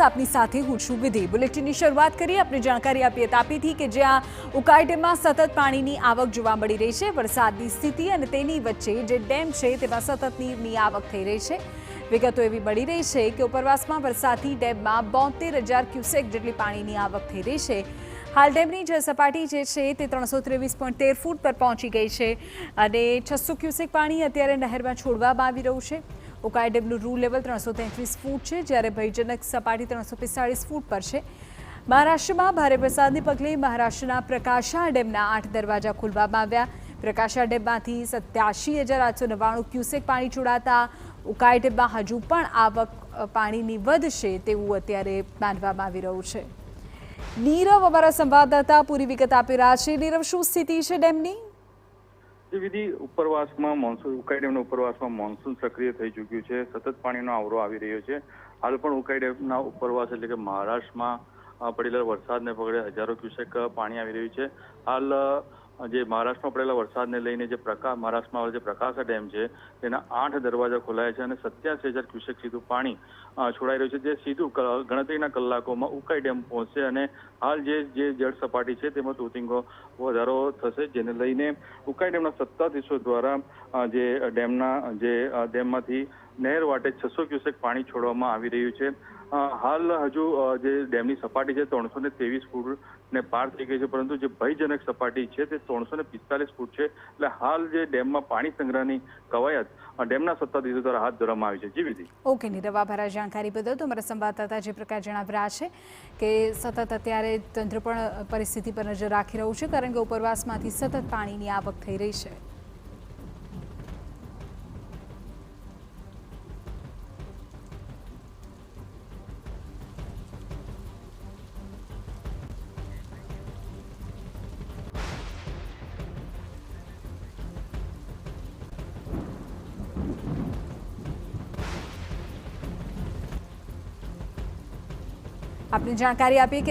આપની સાથે હું છું વિધિ। બુલેટિનની શરૂઆત કરીએ। આપણે જાણકારી આપીએ તાપીથી કે જ્યાં ઉકાઈ ડેમમાં સતત પાણીની આવક જોવા મળી રહી છે। વરસાદની સ્થિતિ અને તેની વચ્ચે જે ડેમ છે તેમાં સતત નીરની આવક થઈ રહી છે। વિગતો એવી મળી રહી છે કે ઉપરવાસમાં વરસાદથી ડેમમાં 72,000 ક્યુસેક જેટલી પાણીની આવક થઈ રહી છે। હાલ ડેમની જળ સપાટી જે છે તે 323.13 ફૂટ પર પહોંચી ગઈ છે અને 600 ક્યુસેક પાણી અત્યારે નહેરમાં છોડવામાં આવી રહ્યું છે। ઉકાઈ ડેમનું રૂ લેવલ 333 ફૂટ છે, જ્યારે ભયજનક સપાટી 345 ફૂટ પર છે। મહારાષ્ટ્રમાં ભારે વરસાદને પગલે મહારાષ્ટ્રના પ્રકાશા ડેમના 8 દરવાજા ખોલવામાં આવ્યા। પ્રકાશા ડેમમાંથી 87,899 ક્યુસેક પાણી છોડાતા ઉકાઈ ડેમમાં હજુ પણ આવક પાણીની વધશે તેવું અત્યારે માનવામાં આવી રહ્યું છે। નીરવ અમારા સંવાદદાતા પૂરી વિગત આપી રહ્યા છે। નીરવ, શું સ્થિતિ છે ડેમની? વિધિ ઉપરવાસમાં મોન્સૂન ઉકાઈ ડેમના ઉપરવાસમાં મોન્સૂન સક્રિય થઈ ચૂક્યું છે। સતત પાણીનો આવરો આવી રહ્યો છે। હાલ પણ ઉકાઈ ડેમના ઉપરવાસ એટલે કે મહારાષ્ટ્રમાં પડેલા વરસાદને પગલે હજારો ક્યુસેક પાણી આવી રહ્યું છે। હાલ જે મહારાષ્ટ્રમાં પડેલા વરસાદને લઈને મહારાષ્ટ્રમાં જે પ્રકાશા ડેમ છે તેના 8 દરવાજા ખોલાયા છે અને 87,000 ક્યુસેક સીધું પાણી છોડાઈ રહ્યું છે, જે સીધું ગણતરીના કલાકોમાં ઉકાઈ ડેમ પહોંચશે અને હાલ જે જળ સપાટી છે તેમાં તોતિંગો વધારો થશે, જેને લઈને ઉકાઈ ડેમના સત્તાધીશો દ્વારા જે ડેમમાંથી નહેર વાટે 600 ક્યુસેક પાણી છોડવામાં આવી રહ્યું છે। હાલ હજુ જે ડેમની સપાટી છે 323 ફૂટને પાર થઈ ગઈ છે, પરંતુ જે ભયજનક સપાટી છે તે 345 ફૂટ છે। એટલે હાલ જે ડેમમાં પાણી સંગ્રહની કવાયત ડેમના સત્તાધીશો દ્વારા હાથ ધરવામાં આવી છે। જી વિધિ। ઓકે નીરવ, આભાર જાણકારી બદલ। તો અમારા સંવાદદાતા જે પ્રકાર જણાવી રહ્યા છે કે સતત અત્યારે તંત્ર પણ પરિસ્થિતિ પર નજર રાખી રહ્યું છે, કારણ કે ઉપરવાસમાંથી સતત પાણીની આવક થઈ રહી છે। આપને જાણકારી આપીએ કે